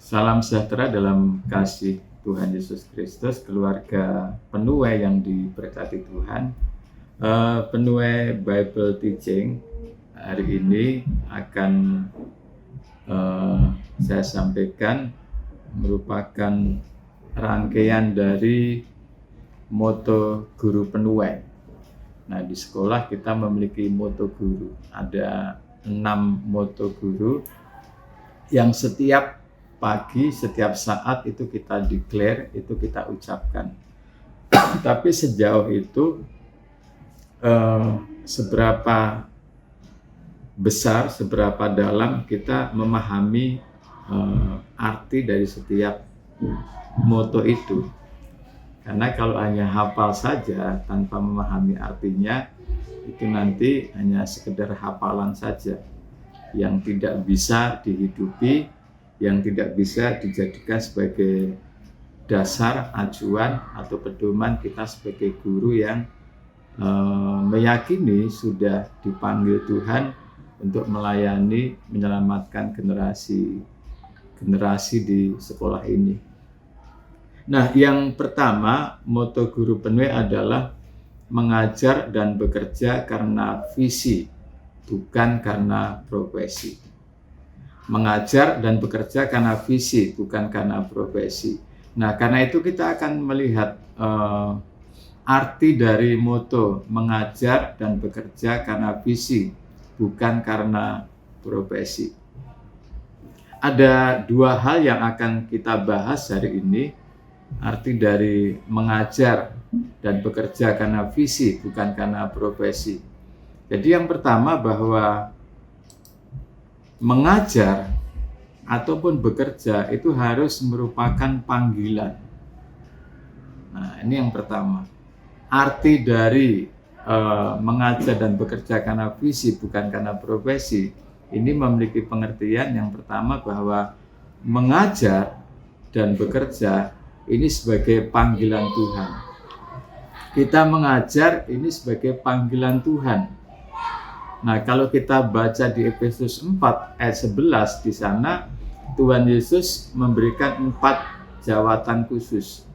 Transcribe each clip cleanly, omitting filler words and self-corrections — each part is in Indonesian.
Salam sejahtera dalam kasih Tuhan Yesus Kristus, keluarga Penuai yang diberkati Tuhan. Penuai Bible Teaching hari ini akan saya sampaikan merupakan rangkaian dari moto guru penuai. Nah, di sekolah kita memiliki moto guru. Ada 6 moto guru yang setiap pagi, setiap saat itu kita declare, itu kita ucapkan. Tapi sejauh itu seberapa besar, seberapa dalam kita memahami arti dari setiap moto itu. Karena kalau hanya hafal saja tanpa memahami artinya, itu nanti hanya sekedar hafalan saja yang tidak bisa dihidupi, yang tidak bisa dijadikan sebagai dasar, acuan, atau pedoman kita sebagai guru yang meyakini sudah dipanggil Tuhan untuk melayani, menyelamatkan generasi di sekolah ini. Nah, yang pertama, moto guru penuai adalah mengajar dan bekerja karena visi, bukan karena profesi. Mengajar dan bekerja karena visi, bukan karena profesi. Nah, karena itu kita akan melihat arti dari moto mengajar dan bekerja karena visi, bukan karena profesi. Ada 2 hal yang akan kita bahas hari ini. Arti dari mengajar dan bekerja karena visi, bukan karena profesi. Jadi yang pertama, bahwa mengajar ataupun bekerja itu harus merupakan panggilan. Nah, ini yang pertama. Arti dari mengajar dan bekerja karena visi, bukan karena profesi, ini memiliki pengertian yang pertama, bahwa mengajar dan bekerja ini sebagai panggilan Tuhan. Kita mengajar ini sebagai panggilan Tuhan. Nah, kalau kita baca di Efesus 4 ayat 11, di sana Tuhan Yesus memberikan 4 jawatan khusus.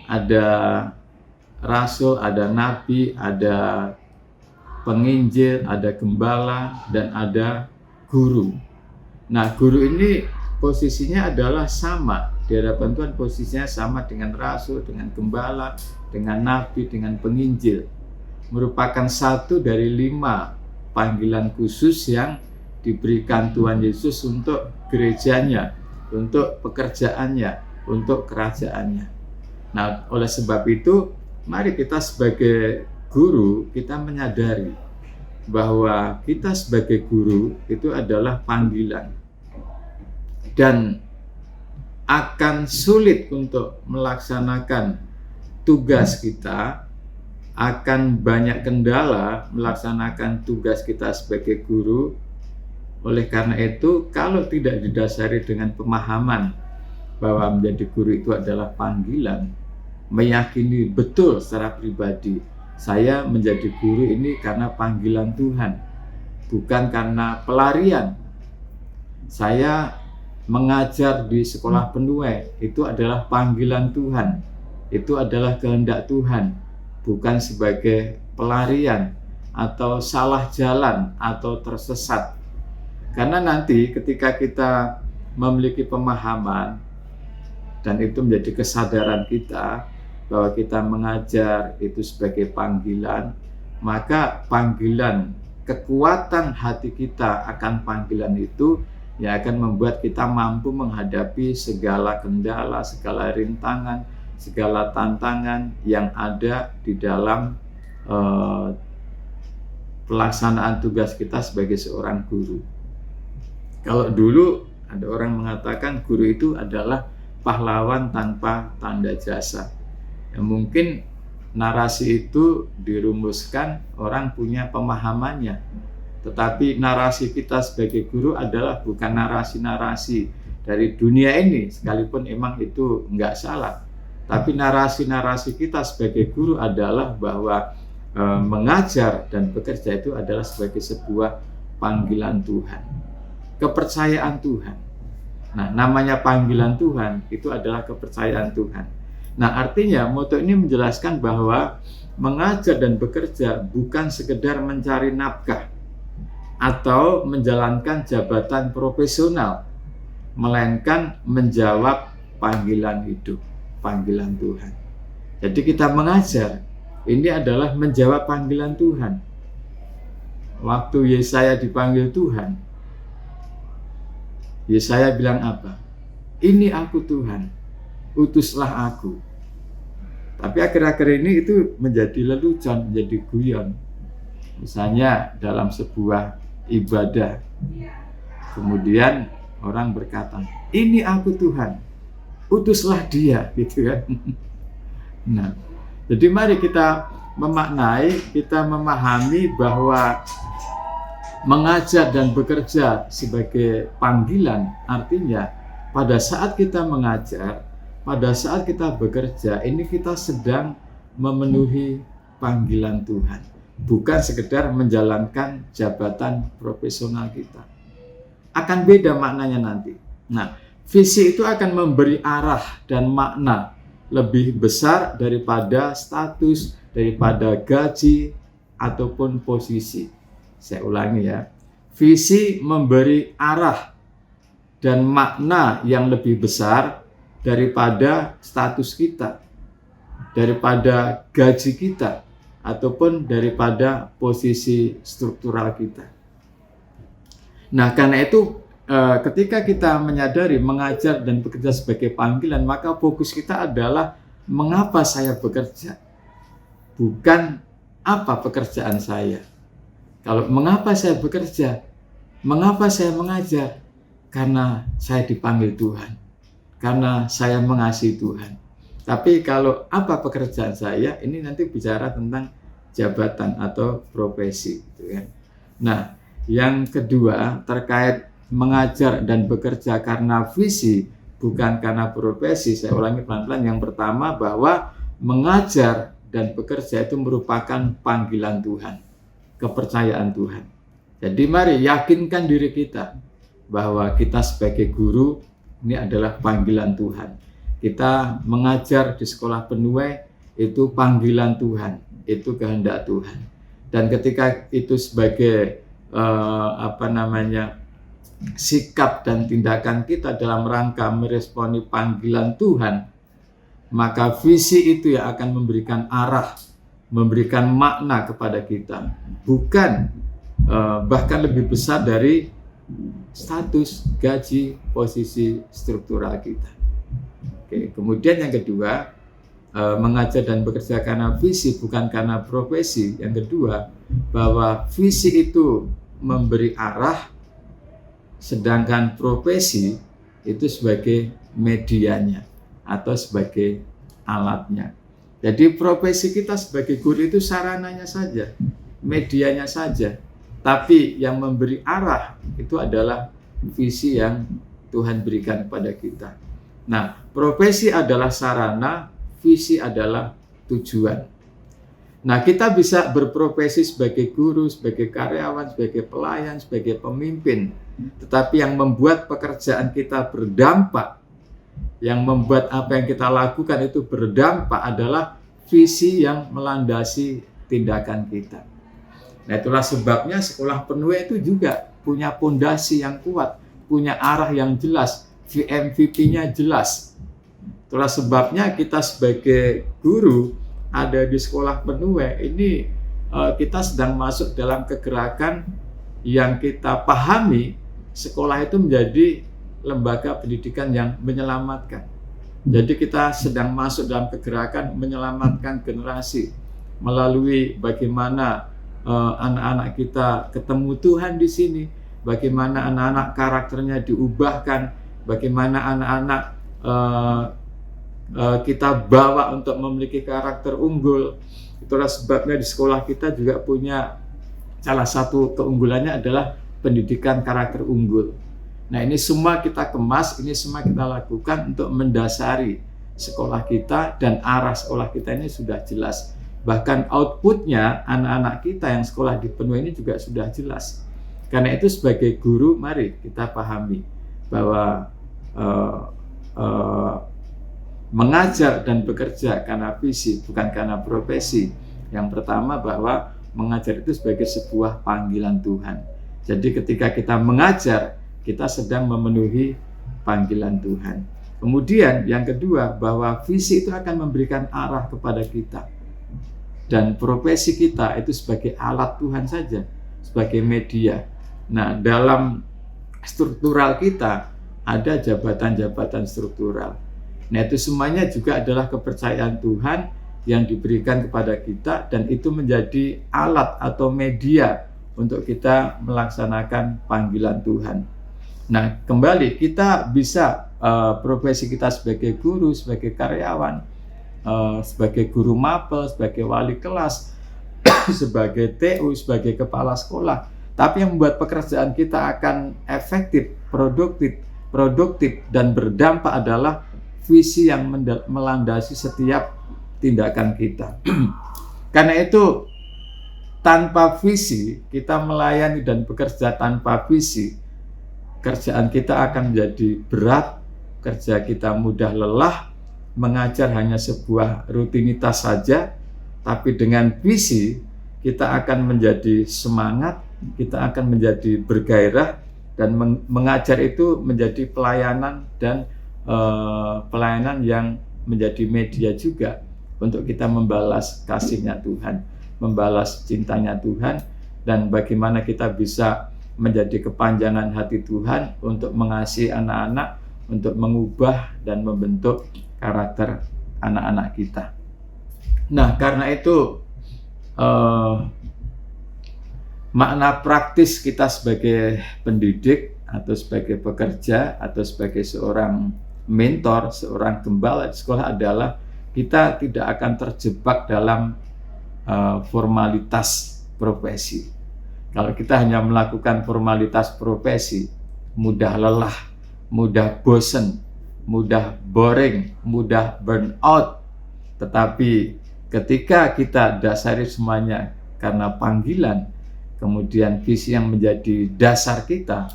Ada rasul, ada nabi, ada penginjil, ada gembala, dan ada guru. Nah, guru ini posisinya adalah sama. Di hadapan Tuhan posisinya sama dengan rasul, dengan gembala, dengan nabi, dengan penginjil. Merupakan satu dari 5 panggilan khusus yang diberikan Tuhan Yesus untuk gerejanya, untuk pekerjaannya, untuk kerajaannya. Nah, oleh sebab itu, mari kita sebagai guru, kita menyadari bahwa kita sebagai guru itu adalah panggilan. Dan akan sulit untuk melaksanakan tugas kita, akan banyak kendala melaksanakan tugas kita sebagai guru. Oleh karena itu, kalau tidak didasari dengan pemahaman bahwa menjadi guru itu adalah panggilan, meyakini betul secara pribadi, saya menjadi guru ini karena panggilan Tuhan, bukan karena pelarian. Saya mengajar di sekolah penuai itu adalah panggilan Tuhan, itu adalah kehendak Tuhan, bukan sebagai pelarian atau salah jalan atau tersesat. Karena nanti ketika kita memiliki pemahaman dan itu menjadi kesadaran kita bahwa kita mengajar itu sebagai panggilan, maka panggilan, kekuatan hati kita akan panggilan itu yang akan membuat kita mampu menghadapi segala kendala, segala rintangan, segala tantangan yang ada di dalam pelaksanaan tugas kita sebagai seorang guru. Kalau dulu ada orang mengatakan guru itu adalah pahlawan tanpa tanda jasa. Ya, mungkin narasi itu dirumuskan orang punya pemahamannya. Tetapi narasi kita sebagai guru adalah bukan narasi-narasi dari dunia ini, sekalipun emang itu nggak salah. Tapi narasi-narasi kita sebagai guru adalah bahwa mengajar dan bekerja itu adalah sebagai sebuah panggilan Tuhan, kepercayaan Tuhan. Nah, namanya panggilan Tuhan itu adalah kepercayaan Tuhan. Nah, artinya moto ini menjelaskan bahwa mengajar dan bekerja bukan sekedar mencari nafkah atau menjalankan jabatan profesional, melainkan menjawab panggilan hidup, panggilan Tuhan. Jadi kita mengajar, ini adalah menjawab panggilan Tuhan. Waktu Yesaya dipanggil Tuhan, Yesaya bilang apa? Ini aku Tuhan, utuslah aku. Tapi akhir-akhir ini itu menjadi lelucon, menjadi guyon. Misalnya dalam sebuah ibadah, kemudian orang berkata, ini aku Tuhan, utuslah dia, gitu kan. Nah, jadi mari kita memaknai, kita memahami bahwa mengajar dan bekerja sebagai panggilan, artinya pada saat kita mengajar, pada saat kita bekerja, ini kita sedang memenuhi panggilan Tuhan, bukan sekedar menjalankan jabatan profesional kita. Akan beda maknanya nanti. Nah, visi itu akan memberi arah dan makna lebih besar daripada status, daripada gaji, ataupun posisi. Saya ulangi ya, visi memberi arah dan makna yang lebih besar daripada status kita, daripada gaji kita, ataupun daripada posisi struktural kita. Nah, karena itu ketika kita menyadari mengajar dan bekerja sebagai panggilan, maka fokus kita adalah mengapa saya bekerja, bukan apa pekerjaan saya. Kalau mengapa saya bekerja, mengapa saya mengajar? Karena saya dipanggil Tuhan, karena saya mengasihi Tuhan. Tapi kalau apa pekerjaan saya, ini nanti bicara tentang jabatan atau profesi, gitu kan. Nah, yang kedua terkait mengajar dan bekerja karena visi, bukan karena profesi. Saya ulangi pelan-pelan. Yang pertama, bahwa mengajar dan bekerja itu merupakan panggilan Tuhan, kepercayaan Tuhan. Jadi mari yakinkan diri kita bahwa kita sebagai guru ini adalah panggilan Tuhan. Kita mengajar di sekolah Penuai itu panggilan Tuhan, itu kehendak Tuhan. Dan ketika itu sebagai sikap dan tindakan kita dalam rangka meresponi panggilan Tuhan, maka visi itu yang akan memberikan arah, memberikan makna kepada kita, bukan bahkan lebih besar dari status, gaji, posisi struktural kita. Oke, kemudian yang kedua, mengajar dan bekerja karena visi, bukan karena profesi. Yang kedua, bahwa visi itu memberi arah, sedangkan profesi itu sebagai medianya atau sebagai alatnya. Jadi profesi kita sebagai guru itu sarananya saja, medianya saja. Tapi yang memberi arah itu adalah visi yang Tuhan berikan kepada kita. Nah, profesi adalah sarana, visi adalah tujuan. Nah, kita bisa berprofesi sebagai guru, sebagai karyawan, sebagai pelayan, sebagai pemimpin. Tetapi yang membuat pekerjaan kita berdampak, yang membuat apa yang kita lakukan itu berdampak adalah visi yang melandasi tindakan kita. Nah, itulah sebabnya sekolah Penuai itu juga punya fondasi yang kuat, punya arah yang jelas, MVP-nya jelas. Itulah sebabnya kita sebagai guru ada di sekolah Penuai ini, kita sedang masuk dalam kegerakan yang kita pahami sekolah itu menjadi lembaga pendidikan yang menyelamatkan. Jadi kita sedang masuk dalam kegerakan menyelamatkan generasi melalui bagaimana anak-anak kita ketemu Tuhan di sini, bagaimana anak-anak karakternya diubahkan, bagaimana anak-anak kita bawa untuk memiliki karakter unggul. Itulah sebabnya di sekolah kita juga punya salah satu keunggulannya adalah pendidikan karakter unggul. Nah, ini semua kita kemas, ini semua kita lakukan untuk mendasari sekolah kita, dan arah sekolah kita ini sudah jelas. Bahkan outputnya anak-anak kita yang sekolah di Penuai ini juga sudah jelas. Karena itu sebagai guru, mari kita pahami bahwa mengajar dan bekerja karena visi, bukan karena profesi. Yang pertama bahwa mengajar itu sebagai sebuah panggilan Tuhan. Jadi ketika kita mengajar, kita sedang memenuhi panggilan Tuhan. Kemudian yang kedua, bahwa visi itu akan memberikan arah kepada kita. Dan profesi kita itu sebagai alat Tuhan saja, sebagai media. Nah, dalam struktural kita ada jabatan-jabatan struktural. Nah, itu semuanya juga adalah kepercayaan Tuhan yang diberikan kepada kita, dan itu menjadi alat atau media untuk kita melaksanakan panggilan Tuhan. Nah, kembali kita bisa profesi kita sebagai guru, sebagai karyawan, sebagai guru mapel, sebagai wali kelas, sebagai TU, sebagai kepala sekolah. Tapi yang membuat pekerjaan kita akan efektif, produktif dan berdampak adalah visi yang melandasi setiap tindakan kita. Karena itu, tanpa visi, kita melayani dan bekerja tanpa visi, kerjaan kita akan menjadi berat, kerja kita mudah lelah, mengajar hanya sebuah rutinitas saja. Tapi dengan visi, kita akan menjadi semangat, kita akan menjadi bergairah, dan mengajar itu menjadi pelayanan, dan pelayanan yang menjadi media juga untuk kita membalas kasih-Nya Tuhan, membalas cintanya Tuhan, dan bagaimana kita bisa menjadi kepanjangan hati Tuhan untuk mengasihi anak-anak, untuk mengubah dan membentuk karakter anak-anak kita. Nah, karena itu makna praktis kita sebagai pendidik atau sebagai pekerja atau sebagai seorang mentor, seorang gembala di sekolah adalah kita tidak akan terjebak dalam formalitas profesi. Kalau kita hanya melakukan formalitas profesi, mudah lelah, mudah bosen, mudah boring, mudah burn out. Tetapi ketika kita dasari semuanya karena panggilan, kemudian visi yang menjadi dasar kita,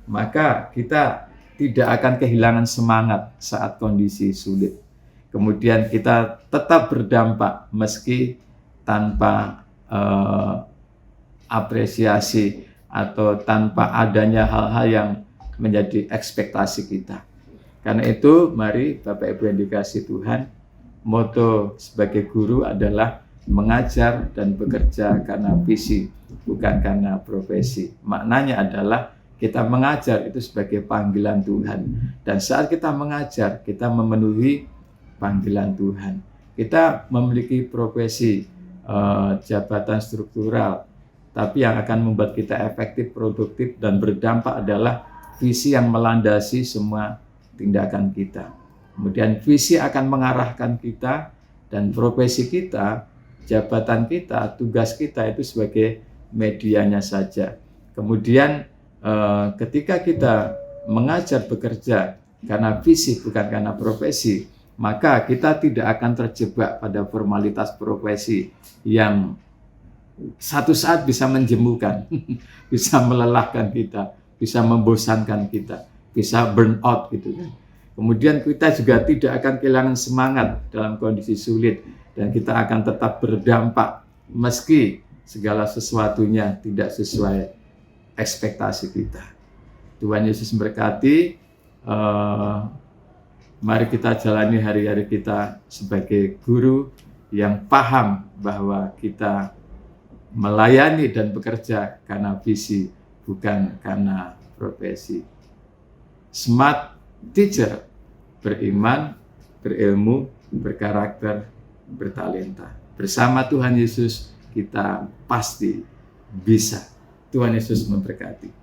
maka kita tidak akan kehilangan semangat saat kondisi sulit. Kemudian kita tetap berdampak meski tanpa apresiasi atau tanpa adanya hal-hal yang menjadi ekspektasi kita. Karena itu, mari Bapak Ibu yang dikasihi Tuhan, moto sebagai guru adalah mengajar dan bekerja karena visi, bukan karena profesi. Maknanya adalah kita mengajar itu sebagai panggilan Tuhan. Dan saat kita mengajar, kita memenuhi panggilan Tuhan. Kita memiliki profesi, jabatan struktural, tapi yang akan membuat kita efektif, produktif, dan berdampak adalah visi yang melandasi semua tindakan kita. Kemudian visi akan mengarahkan kita, dan profesi kita, jabatan kita, tugas kita itu sebagai medianya saja. Kemudian ketika kita mengajar bekerja karena visi bukan karena profesi, maka kita tidak akan terjebak pada formalitas profesi yang satu saat bisa menjemukan, bisa melelahkan kita, bisa membosankan kita, bisa burn out gitu kan. Kemudian kita juga tidak akan kehilangan semangat dalam kondisi sulit, dan kita akan tetap berdampak meski segala sesuatunya tidak sesuai ekspektasi kita. Tuhan Yesus memberkati. Mari kita jalani hari-hari kita sebagai guru yang paham bahwa kita melayani dan bekerja karena visi, bukan karena profesi. Smart teacher, beriman, berilmu, berkarakter, bertalenta. Bersama Tuhan Yesus kita pasti bisa. Tuhan Yesus memberkati.